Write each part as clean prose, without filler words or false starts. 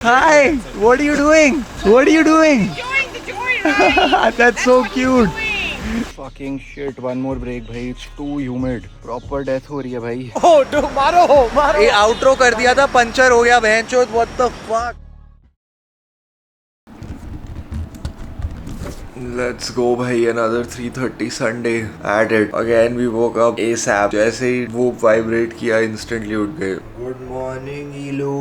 Hi, what are you doing? What are you doing? Enjoying the joyride. That's so what cute. we're doing. Fucking shit, one more break भाई. It's too humid. Proper death हो रही है भाई. Oh, do मारो. ये outro कर दिया था, पंचर हो गया बहनचोद. What the fuck? Let's go भाई, another 3:30 Sunday at it. Again we woke up ASAP. जैसे ही वो vibrate किया instantly उठ गए. Good morning Elu.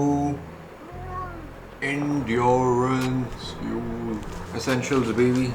Endurance fuel. Essentials baby.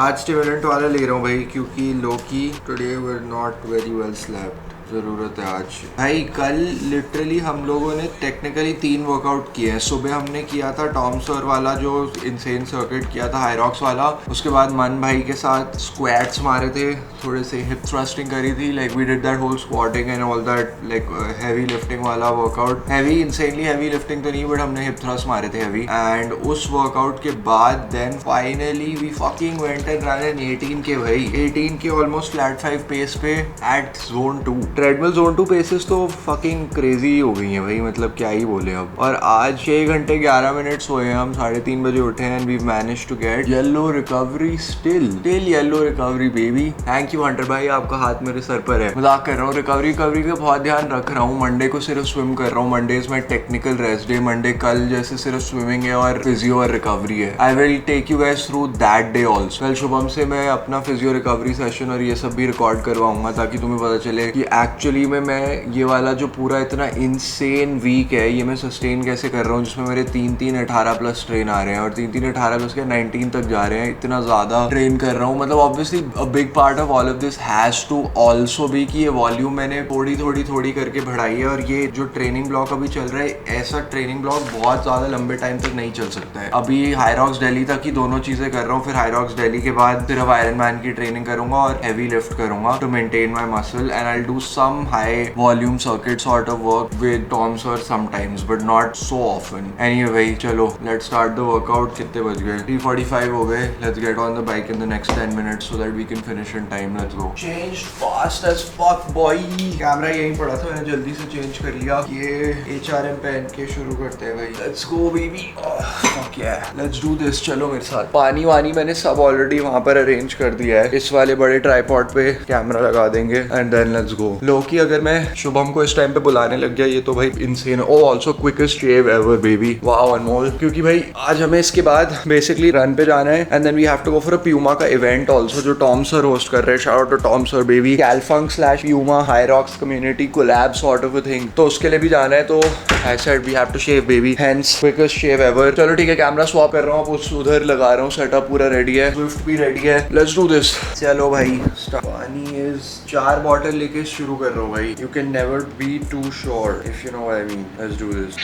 आज स्टिमुलेंट वाला ले रहा हूँ भाई क्योंकि लोकी today were not very well slept. ज़रूरत है आज भाई. कल लिटरली हम लोगों ने टेक्निकली 3 वर्कआउट किए हैं. सुबह हमने किया था टॉम सर वाला जो इंसेन सर्किट किया था हाईरॉक्स वाला. उसके बाद मन भाई के साथ स्क्वाट्स मारे थे, थोड़े से हिप थ्रस्टिंग करी थी. Like we did that whole squatting and all that like heavy lifting वाला workout. Heavy insanely heavy lifting तो नहीं बट हमने हिप थ्रस्ट मारे थे हैवी. एंड उस वर्कआउट के बाद then finally we fucking went and run in 18 के भाई. 18 के ऑलमोस्ट फ्लैट 5 पेस पे at zone 2. Treadmill zone 2 paces तो फकिंग क्रेजी हो गई हैं भाई. मतलब क्या ही बोले अब. और आज 6 घंटे 11 मिनट सोए हैं हम. 3:30 बजे उठे हैं and we manage to get yellow recovery. Still yellow recovery baby. Thank you Hunter भाई, आपका हाथ मेरे सर पर है. मजाक कर रहा हूँ. रिकवरी का बहुत ध्यान रख रहा हूँ. मंडे को सिर्फ स्विम कर रहा हूँ. मंडेज में टेक्निकल रेस्ट डे. मंडे कल जैसे सिर्फ स्विमिंग है और फिजियो और रिकवरी है. I will take you guys through that day also. कल शुभम से मैं अपना फिजियो रिकवरी सेशन और ये सब भी रिकॉर्ड करवाऊंगा ताकि तुम्हें पता चले कि एक्चुअली में मैं ये वाला जो पूरा इतना इंसेन वीक है ये मैं सस्टेन कैसे कर रहा हूँ, जिसमें मेरे 3-3 18+ ट्रेन आ रहे हैं और 3-3 18+ के 19 तक जा रहे हैं. इतना ज़्यादा ट्रेन कर रहा हूँ. मतलब obviously a big part of all of this has to also भी कि ये वॉल्यूम मैंने थोड़ी करके बढ़ाई है. और ये जो ट्रेनिंग ब्लॉक अभी चल रहा है, ऐसा ट्रेनिंग ब्लॉक बहुत ज़्यादा लंबे टाइम तक नहीं चल सकता है. अभी हाईरॉक्स दिल्ली तक ही दोनों चीज़ें कर रहा हूँ. फिर हाईरॉक्स दिल्ली के बाद सिर्फ आयरन मैन की ट्रेनिंग करूंगा और हैवी लिफ्ट करूंगा to maintain my muscle. And I do some high volume circuit sort of work with Tom sir sometimes but not so often. Anyway भाई चलो लेट्स स्टार्ट द वर्कआउट. कितने बज गए? 3:45 हो गए. Let's get on the bike in the next 10 minutes so that we can finish in time. Let's go. Change fast as fuck boy. Camera यहीं पड़ा था, मैंने जल्दी से चेंज कर लिया. ये HRM पहन के शुरू करते हैं भाई. Let's go baby. फक या, लेट्स डू दिस. चलो मेरे साथ. पानी वानी मैंने सब ऑलरेडी वहां पर अरेंज कर दिया है. इस वाले बड़े ट्राइपॉड पे कैमरा लगा देंगे एंड देन लेट्स गो. लोकी अगर मैं शुभम को इस टाइम पे बुलाने लग गया ये तो भाई इंसेन. ओ also quickest shave ever baby. Wow अनमोल. क्योंकि भाई आज हमें इसके बाद बेसिकली रन पे जाना है and then we have to go for a Puma का इवेंट आल्सो जो टॉम सर होस्ट कर रहे हैं. Shout out to Tom sir baby. Calfunk/Puma Hyrox community collab sort of a thing. तो उसके लिए भी जाना है. तो I said we have to shave baby. Hence quickest shave ever. चलो ठीक है, कैमरा स्वैप कर रहा हूँ. उधर लगा रहा हूँ. सेटअप पूरा रेडी है. स्विफ्ट भी रेडी है. Let's do this. चलो भाई. पानी इज 4 बॉटल लेके शुरू कर रहा हूँ भाई. You can never be too sure if you know what I mean. Let's do this.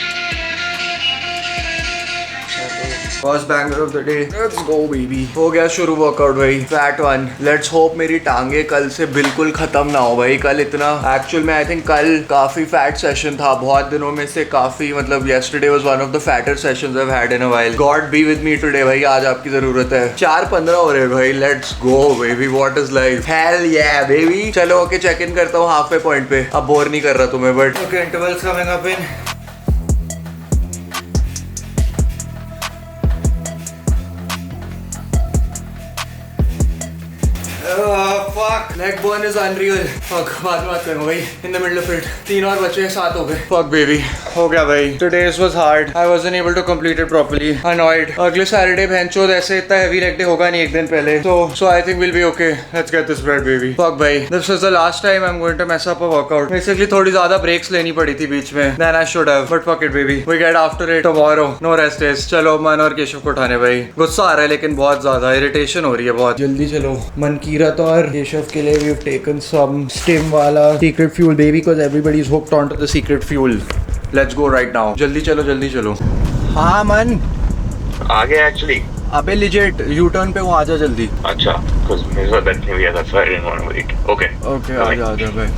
First banger of the day. Let's go baby. हो गया शुरू वर्कआउट भाई. फैट 1. लेट्स होप मेरी टांगे कल से बिल्कुल खत्म ना हो भाई. कल इतना एक्चुअल में आई थिंक कल काफी फैट सेशन था. बहुत दिनों में से काफी, मतलब yesterday was one of the fatter sessions I've had in a while. God be with me today भाई. आज आपकी जरूरत है. 4:15 हो रहे भाई. Let's go baby. What is life? Hell yeah baby. चलो ओके, चेक इन करता हूँ हाफ वे पॉइंट पे. अब बोर नहीं कर रहा तुम्हें but okay. Intervals coming up in. Fuck, leg burn is unreal. Fuck, बाद में बात करूँगा भाई. In the middle of it. 3 और बचे, 7 हो गए. Fuck baby. हो गया भाई. Today's was hard. I wasn't able to complete it properly. Annoyed. अगले Saturday भैंचोद ऐसे इतना heavy leg day होगा नहीं एक दिन पहले. So I think we'll be okay. Let's get this bread baby. Fuck भाई. This was the last time I'm going to mess up a workout. Basically थोड़ी ज़्यादा breaks लेनी पड़ी थी बीच में. Then I should have. But fuck it baby. We get after it tomorrow. No rest days. चलो मन और केशव को उठाने भाई. गुस्सा आ रहा है लेकिन बहुत ज़्यादा. Irritation हो रही है बहुत. जल्दी चलो. मनकीरत और केशव के लिए we've taken some stim वाला secret fuel baby because everybody is hooked onto the secret fuel. Let's go right now. जल्दी चलो. हाँ मन. आगे एक्चुअली. अबे legit U-turn पे वो आजा जल्दी. अच्छा, because मेरे साथ बैठने भी आया था. I didn't want to wait. Okay. आजा भाई.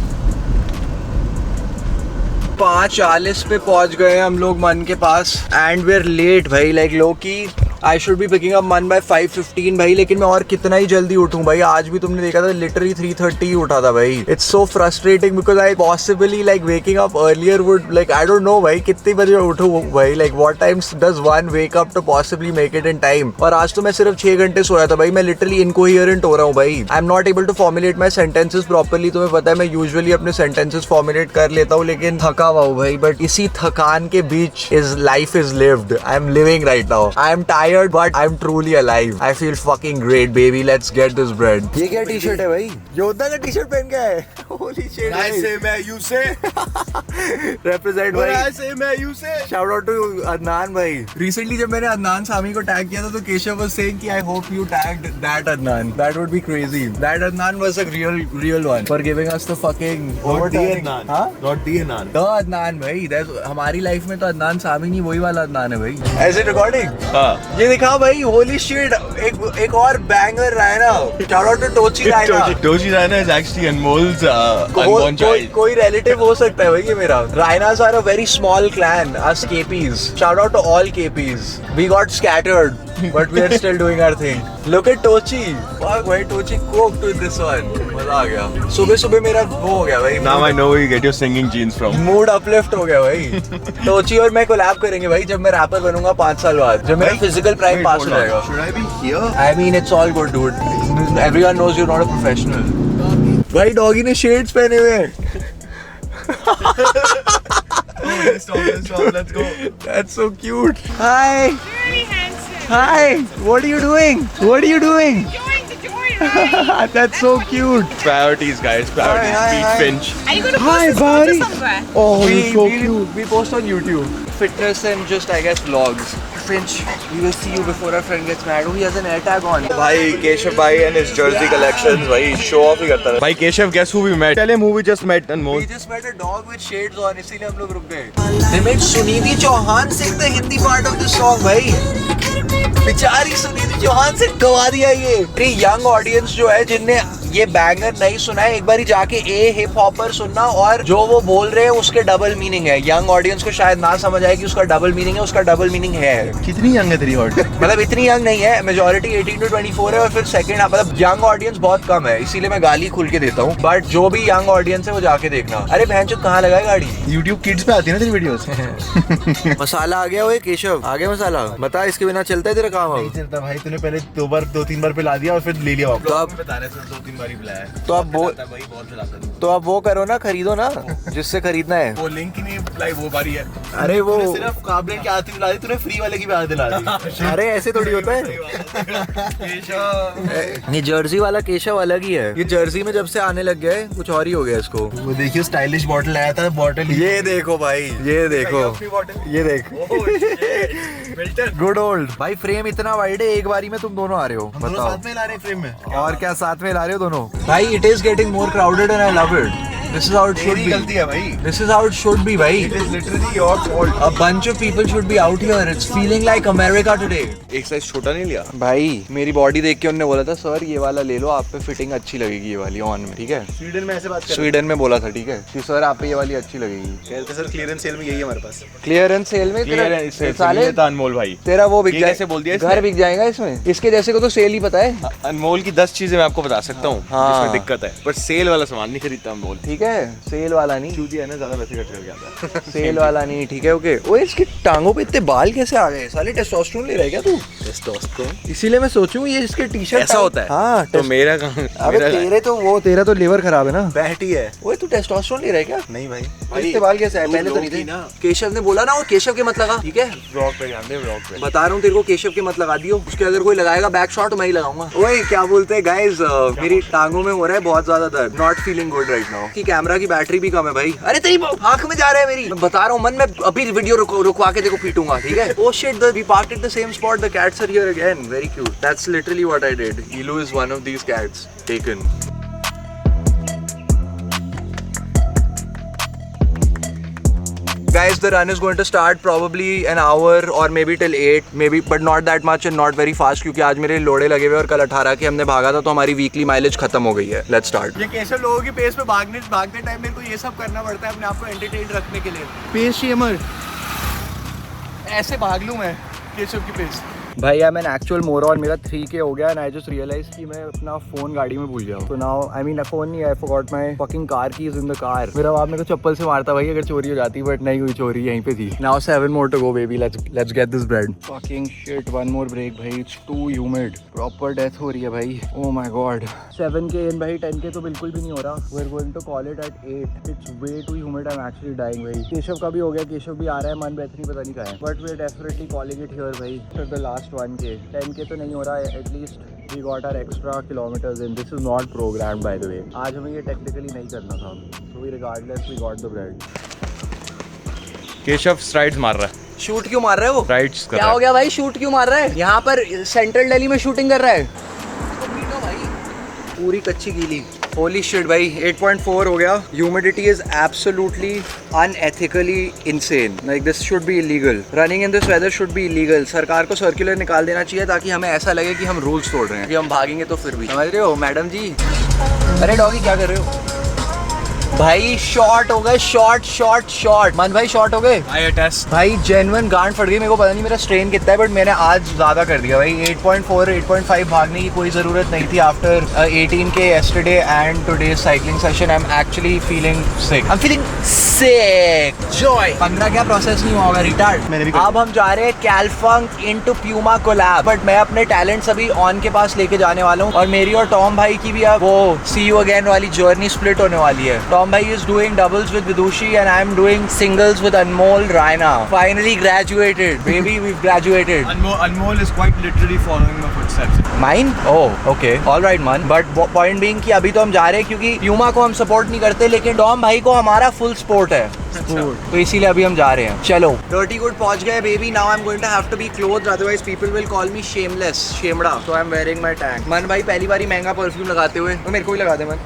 5:40 पे पहुंच गए हम लोग मन के पास एंड वी आर लेट भाई. Like Loki I should be picking up मन बाय 5:15 भाई, लेकिन मैं और कितना ही जल्दी उठूं भाई। आज भी तुमने देखा था लिटरली 3:30 ही उठा था भाई। It's so frustrating because I possibly like waking up earlier would like I don't know भाई कितने बजे उठूं भाई, like what times does one wake up to possibly make it in time. और आज तो मैं सिर्फ 6 घंटे सोया था भाई। मैं लिटरली इनकोहेरेंट हो रहा हूँ भाई। I am not able to formulate my sentences properly. तुम्हें पता है मैं यूजुअली अपने सेंटेंसेस फॉर्मुलेट कर लेता हूँ, लेकिन थका हुआ हूँ भाई। बट इसी थकान के बीच is life is lived. I am living right now. I am tired but I am truly alive. I feel fucking great baby, let's get this bread. ये क्या टी शर्ट है भाई? योद्धा का टी शर्ट पहन के है। Holy shit. I say मैं you say रिप्रेजेंट भाई। I say मैं you say shout out to Adnan भाई। रिसेंटली जब मैंने अदनान सामी को टैग किया था तो केशव वाज सेइंग कि I hope you tagged that Adnan, that would be crazy. That Adnan was a real one for giving us the fucking Not हाँ the Adnan द अदनान भाई। हमारी लाइफ में तो अदनान सामी नहीं, वही वाला अदनान है भाई। ऐसे रिकॉर्डिंग हाँ ये दिखा भाई। Holy shit. एक और बैंगर रहा है ना। Shout out to Tochi Raina. Tochi Raina is actually Anmol's unborn child. कोई रिलेटिव हो सकता है भाई ये मेरा। Rainas are a very small clan, us KPs. Shout out to all KPs. We got scattered, but we are still doing our thing. Look at Tochi. Fuck भाई, Tochi cooked with this one. मजा आ गया। सुबह मेरा वो हो गया भाई। Now I know where you get your singing genes from. Mood uplift हो गया भाई। टोची और मैं कोलैब करेंगे भाई जब मैं रैपर बनूंगा 5 साल बाद, जब मेरा फिजिकल प्राइम पास हो जाएगा। Should I be here? I mean it's all good dude. Everyone knows you're not a professional. भाई डॉगी ने शेड्स पहने हुए हैं। Stop, let's go. That's so cute. Hi. Very handsome. Hi. What are you doing? What are you doing? Enjoying the joyride. That's so cute. Priorities, guys. Priorities. Hi, Pete hi. Finch. Are you going to Hi, post this photo buddy. somewhere? Oh, he's so we, cute. we post on YouTube. Fitness and just I guess vlogs. Finch, we will see you before our friend gets mad. Oh, he has an air tag on. भाई केशव भाई and his jersey collections भाई show off ही करता है। भाई Keshav guess who we met? Tell him who we just met Anmol. We just met a dog with shades on, इसीलिए हम लोग रुक गए। They made Sunidhi Chauhan sing the Hindi part of the song भाई। बेचारी सुनिधि चौहान से गवा दिया ये। यंग ऑडियंस जो है जिनने ये बैंगर नहीं सुना है, एक बार ही जाके ए हिप हॉपर सुनना और जो वो बोल रहे हैं उसके डबल मीनिंग है। यंग ऑडियंस को शायद ना समझ आए कि उसका डबल मीनिंग है, उसका डबल मीनिंग है। कितनी यंग है तेरी हॉट? मतलब इतनी यंग नहीं है, मेजॉरिटी 18 to 24 है और फिर सेकंड मतलब यंग ऑडियंस बहुत कम है, इसीलिए मैं गाली खुल के देता हूँ। बट जो भी यंग ऑडियंस है वो जाके देखना। अरे बहनचोद कहाँ लगा है गाड़ी? YouTube Kids पे आती है ना तेरी वीडियोस। मसाला आ गया। ओए केशव आ गया मसाला। बता इसके बिना चलता है तेरा काम? अब चलता भाई, तूने पहले 2-3 बार पिला दिया और फिर ले लिया वापस। तो अब बताने से 2-3 बार ही पिलाया। तो अब वो करो ना, खरीदो ना जिससे खरीदना है। वो लिंक ही नहीं लाइव वो बारी है। अरे वो सिर्फ काबलेट की आदत दिला दी तूने, फ्री वाले की भी आदत दिला दी। अरे ऐसे थोड़ी होता है। ये जर्सी वाला केशव अलग ही है। ये जर्सी में जब से आने लग गया है कुछ और ही हो गया इसको। वो देखियो स्टाइलिश बॉटल आया था, बॉटल ये देखो भाई, ये देखो, ये देख। गुड ओल्ड भाई। फ्रेम इतना वाइड है, एक बारी में तुम दोनों आ रहे हो। बताओ साथ में ला रहे फ्रेम में। और क्या साथ में ला रहे हो दोनों? भाई it is getting more crowded and I love it. This is how it should तेरी be. गलती है भाई। This is how it should be भाई। It is literally your fault. A bunch of people should be out here. It's feeling like America today. एक size छोटा नहीं लिया भाई मेरी बॉडी देख के उन्होंने बोला था सर ये वाला ले लो, आप पे फिटिंग अच्छी लगेगी ये वाली ऑन में, ठीक है? स्वीडन में ऐसे बात कर। स्वीडन में बोला था, ठीक है कि सर आप पे ये वाली अच्छी लगेगी। कहते सर क्लियरेंस सेल में यही है हमारे पास। क्लियरेंस सेल में साले अनमोल भाई तेरा वो बिक ये जाए, कैसे बोल दिया इसने? घर बिक जाएगा इसमें। इसके जैसे को तो सेल ही पता है। अनमोल की 10 चीजें मैं आपको बता सकता हूँ हाँ। जिसमें दिक्कत है, पर सेल वाला सामान नहीं खरीदता अनमोल। ठीक है, सेल वाला नहीं, चूतिया है ना, ज्यादा पैसे खर्च करके आता है। सेल वाला नहीं, ठीक है ओके। ओए इसकी टांगों पे इतने बाल कैसे आ गए? साले टेस्टोस्टेरोन ले रहा है क्या तू? टेस्टोस्टेरोन इसीलिए मैं सोचूं ये इसके टी शर्ट ऐसा होता है। हाँ तो मेरा कहाँ? अबे तेरा तो लिवर खराब है ना। बैठी है। ओए तू टेस्टोस्टेरोन ले रहा है क्या? नहीं भाई, इतने बाल कैसे आए? पहले तो नहीं थे ना। केशव ने बोला ना, और केशव के मत लगा, ठीक है? ब्लॉग पे ध्यान दे, ब्लॉग पे बता रहा हूँ तेरे को, केशव के मत लगा दियो। उसके अगर कोई लगाएगा बैक शॉट मैं ही लगाऊंगा। ओए क्या बोलते हैं गाइस, मेरी टांगों में हो रहा है बहुत ज्यादा दर्द। Not feeling good right now. कि कैमरा की बैटरी भी कम है भाई। अरे तेरी आंख में जा रहा है मेरी। मैं बता रहा हूँ मन में अभी वीडियो रुकवा के देखो पीटूंगा, ठीक है? Oh shit, we parked at the same spot. The cats are here again. Very cute. That's literally what I did. Ilu is one of these cats taken. Guys, the run is going to start probably an hour or maybe till 8, maybe, but not that much and not very fast क्योंकि आज मेरे लोड़े लगे हुए और कल 18 के हमने भागा था तो हमारी वीकली माइलेज खत्म हो गई है। Let's start. ये केशव लोगों की पेस पे भागते टाइम मेरे को ये सब करना पड़ता है अपने आप को एंटरटेन रखने के लिए। पेस शेमर ऐसे भाग लूं मैं केशव की पेस। भाई I M an actual moron, मेरा 3K हो गया एंड आई जस्ट रियलाइज कि मैं अपना फोन गाड़ी में भूल गया हूँ। तो नाउ आई मीन फोन नहीं, I forgot my fucking car keys in the car. मेरा बाप मेरे को चप्पल से मारता भाई अगर चोरी हो जाती, बट नहीं हुई चोरी, यहीं पे थी। Now 7 more to go baby, let's get this bread। fucking shit, one more break भाई, it's too humid, proper death हो रही है भाई। oh my god, 7K in भाई, 10K तो बिल्कुल भी नहीं हो रहा। we're going to call it at 8, it's way too humid, I'm actually dying भाई। केशव का भी हो गया, केशव भी आ रहा है, मन बेहतरी पता नहीं कहाँ है, but we're definitely calling it here भाई for the last 1K। 10K तो नहीं हो रहा है, at least we got our extra kilometers in, this is not programmed by the way। आज हमें ये technically नहीं करना था, so regardless we got the bread। Keshav strides मार रहा है। शूट क्यों मार रहे हो? स्ट्राइड्स कर क्या रहा हो गया भाई, शूट क्यों मार रहा है? यहाँ पर सेंट्रल दिल्ली में शूटिंग कर रहा है। पूरी कच्ची गीली। होली शिट भाई, 8.4 हो गया। Humidity is absolutely unethically insane, like this should be illegal, running in this weather should be illegal. सरकार को सर्कुलर निकाल देना चाहिए ताकि हमें ऐसा लगे कि हम रूल्स तोड़ रहे हैं, कि हम भागेंगे तो फिर भी। समझ रहे हो मैडम जी? अरे डॉगी क्या कर रहे हो भाई? शॉर्ट हो गए, शॉर्ट। मन भाई शॉर्ट हो गए भाई, जेन्युइन गांड फट गई। मेरे को पता नहीं मेरा स्ट्रेन कितना है, बट मैंने आज ज्यादा कर दिया भाई। 8.4 8.5 भागने की कोई जरूरत नहीं थी। After 18K yesterday and today's cycling session, I'm actually feeling sick। I'm feeling sick। Joy 15 क्या प्रोसेस नहीं हुआ होगा रिटार्ड। अब हम जा रहे हैं कैलफंक इनटू प्यूमा कोलैब, बट मैं अपने टैलेंट्स अभी ऑन के पास लेके जाने वाला हूँ, और मेरी और टॉम भाई की भी अब वो सी यू अगेन वाली जर्नी स्प्लिट होने वाली है। टॉम भाई is doing doubles with Vidushi and I'm doing singles with Anmol Raina। Finally graduated, baby, we've graduated। Anmol is quite literally following my footsteps। Mine? Oh, okay, all right man। But point being कि अभी तो हम जा रहे हैं क्योंकि Puma को हम सपोर्ट नहीं करते, लेकिन टॉम भाई को हमारा फुल सपोर्ट है, तो इसीलिए अभी हम जा रहे हैं। चलो डर्टी गुड पहुंच गए baby. Now I am going to have to be clothed, otherwise people will call me shameless, शेमड़ा। So I am wearing my tag. मन भाई पहली बारी महंगा परफ्यूम लगाते हुए, तो मेरे को भी लगा दे मन।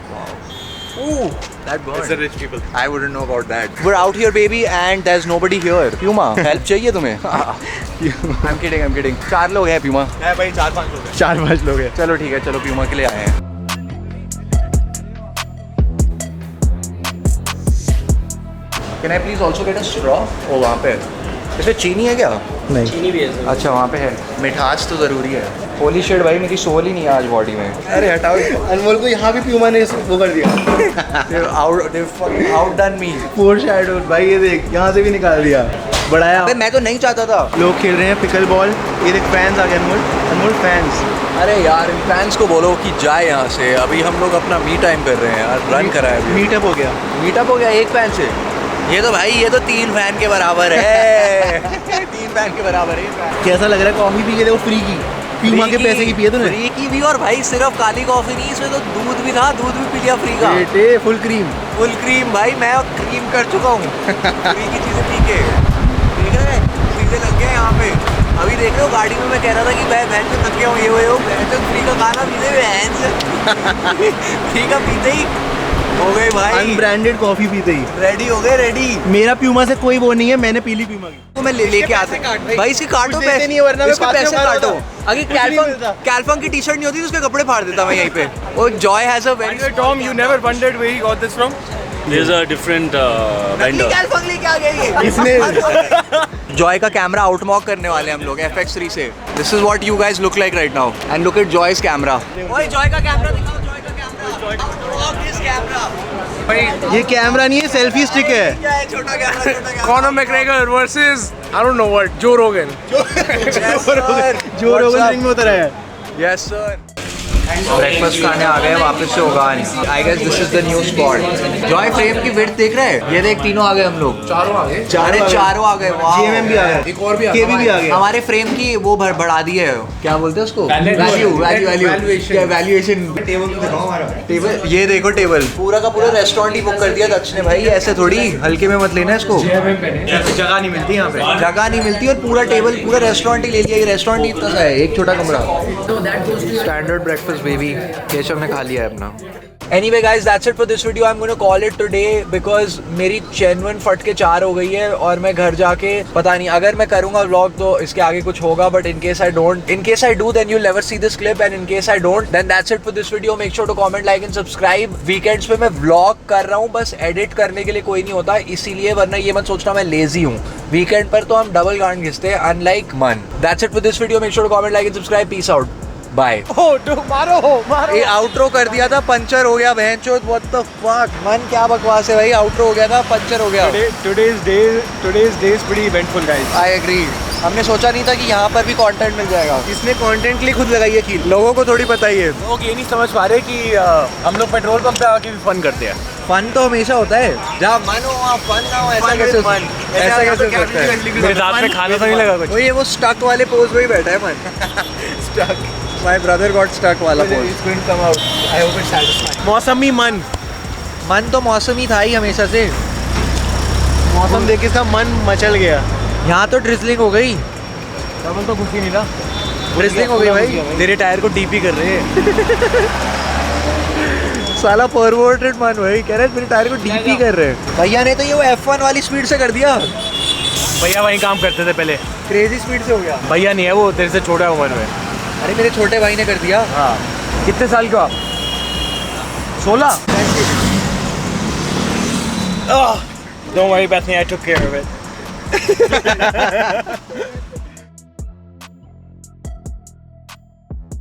Ooh, that burned। It's the rich people। I wouldn't know about that। We're out here baby and there's nobody here। Puma, help चाहिए तुम्हें? I'm kidding। 4 लोग हैं Puma। है भाई, 4-5 लोग हैं। 4-5 लोग हैं। चलो ठीक है, चलो Puma के लिए आए हैं। Can I please also get a straw? ओ वहाँ पे इसमें चीनी है क्या? नहीं, चीनी भी है। अच्छा वहाँ पे है। मिठास तो ज़रूरी है। होली शिट भाई, मेरी सोल ही नहीं है आज बॉडी में। अरे हटाओ। अनमोल को यहाँ भी प्यूमा ने वो कर दिया। आउटडन मी। फोरशैडोड भाई, ये देख यहाँ से भी निकाल दिया, बढ़ाया। अबे मैं तो नहीं चाहता था। लोग खेल रहे हैं पिकल बॉल, ये देख फैंस आ गए। अनमोल फैंस। अरे यार इन फैंस को बोलो कि जाए यहाँ से, अभी हम लोग अपना मी टाइम कर रहे हैं यार, रन करा है। मीटअप हो गया। मीटअप हो गया एक फैन से। ये तो भाई ये तो 3 फैन के बराबर है। 3 फैन के बराबर है। कैसा लग रहा है? कॉफी पी के देखो, फ्री की, प्यूमा के पैसे की पिए तूने? फ्री की भी, और भाई सिर्फ काली कॉफी नहीं, इसमें तो दूध भी था, दूध भी पी लिया फ्री का। बेटे फुल क्रीम भाई, मैं क्रीम कर चुका हूँ फ्री की चीजें पी के। देख रहे चीजें लग गए यहाँ पे। अभी देख रहे हो गाड़ी में मैं कह रहा था कि मैं बहन से थक गया हूँ, ये हुए हो फ्री का खाना पीते बहन से। फ्री का पीते ही हो गए भाई, अनब्रांडेड कॉफी पीते ही रेडी हो गए, रेडी। मेरा प्यूमा से कोई वो नहीं है, मैंने पी ली प्यूमा की। तो मैं लेके आता भाई, इसके काटो पैसे नहीं है, वरना मैं इसके बाद में पैसे उठा काटो। लेता। अगर कैल्फंक की टी शर्ट नहीं होती तो उसके कपड़े फाड़ देता मैं यहीं पे। और Joy has a very Tom, you never wondered where he got this from? There's a different vendor। कैल्फंक लेके आ गए ये। इसने जॉय का कैमरा आउटमॉक करने वाले हम लोग FX3 से। This is what you guys look like right now and look at Joy's camera. ओए जॉय का कैमरा दिखाओ, जॉय का कैमरा। आउटमॉक दिस कैमरा। ये कैमरा नहीं है, सेल्फी स्टिक है। क्या है? छोटा camera. Conor McGregor versus I don't know what, Joe Rogan। जो रोगन रिंग में उतरा है। Yes sir. ब्रेकफास्ट खाने आ गए वापस से उगान। I guess this is the new spot. Joy frame की विड्थ देख रहे हैं? ये देख, तीनों आ गए हम लोग। चारों आ गए। चारों आ गए। जीएमएम भी आ गया, एक और भी केवी भी आ गया। हमारे फ्रेम की वो बढ़ा दी है, क्या बोलते हैं उसको? वैल्यूएशन। टेबल ये देखो, टेबल पूरा का पूरा रेस्टोरेंट ही बुक कर दिया दक्ष ने भाई। ऐसे थोड़ी हल्के में मत लेना इसको, जगह नहीं मिलती यहाँ पे, जगह नहीं मिलती। और पूरा टेबल पूरा रेस्टोरेंट ही ले लिया। ये रेस्टोरेंट ही इतना सा है, एक छोटा कमरा। Standard breakfast baby. केशव ने खा लिया है अपना। Anyway guys, that's it for this video. I'm going to call it today because मेरी genuine फट के 4 हो गई है और मैं घर जाके पता नहीं, अगर मैं करूँगा vlog तो इसके आगे कुछ होगा, but in case I don't, in case I do then you'll never see this clip, and in case I don't then that's it for this video. Make sure to comment, like and subscribe. Weekends पे मैं vlog कर रहा हूँ, बस edit करने के लिए कोई नहीं होता इसीलिए, वरना ये मत सोचना मैं lazy हूँ. Weekend पर तो हम डबल गांड घिसते हैं, unlike मन. That's it for this video. Make sure to comment, like and subscribe. Peace out. Bye. मारो ये आउट्रो कर दिया था, पंचर हो गया बहनचोद. What the fuck मन, क्या बकवास है भाई. आउट्रो हो गया था, पंचर हो गया. Today's day is pretty eventful, guys. I agree. हमने सोचा नहीं था कि यहाँ पर भी कंटेंट मिल जाएगा. इसने कंटेंट के लिए खुद लगाई है कील. लोगों को थोड़ी पता ही है. लोग ये नहीं समझ पा रहे कि हम लोग पेट्रोल पंप पे आके भी फन करते हैं. फन तो हमेशा होता है. जहाँ मन हो वहाँ फन ना हो, ऐसा कैसे हो सकता है. मेरे दांत में खाना तो नहीं लगा कुछ. वो स्टक वाले पोज में ही बैठा है man. Stuck. My brother got stuck वाला पोज. मौसमी मन मन तो मौसमी था ही हमेशा से. मौसम देख के इसका मन मचल गया. यहाँ तो ड्रिजलिंग हो गई. डबल तो कुछ ही नहीं था. ड्रिजलिंग हो गई भाई. तेरे टायर को डीपी कर रहे हैं. साला फॉरवर्डेड मन भाई कह रहे हैं मेरे टायर को डीपी कर रहे हैं. भैया ने तो ये वो F1 वाली स्पीड से कर दिया. भैया वहीं काम करते थे पहले. क्रेजी स्पीड से हो गया. भैया नहीं है वो, तेरे से छोटा है उम्र में. अरे मेरे छोटे भाई ने कर दिया. हाँ. कितने साल का? 16. Don't worry, Bethany, I took care of it.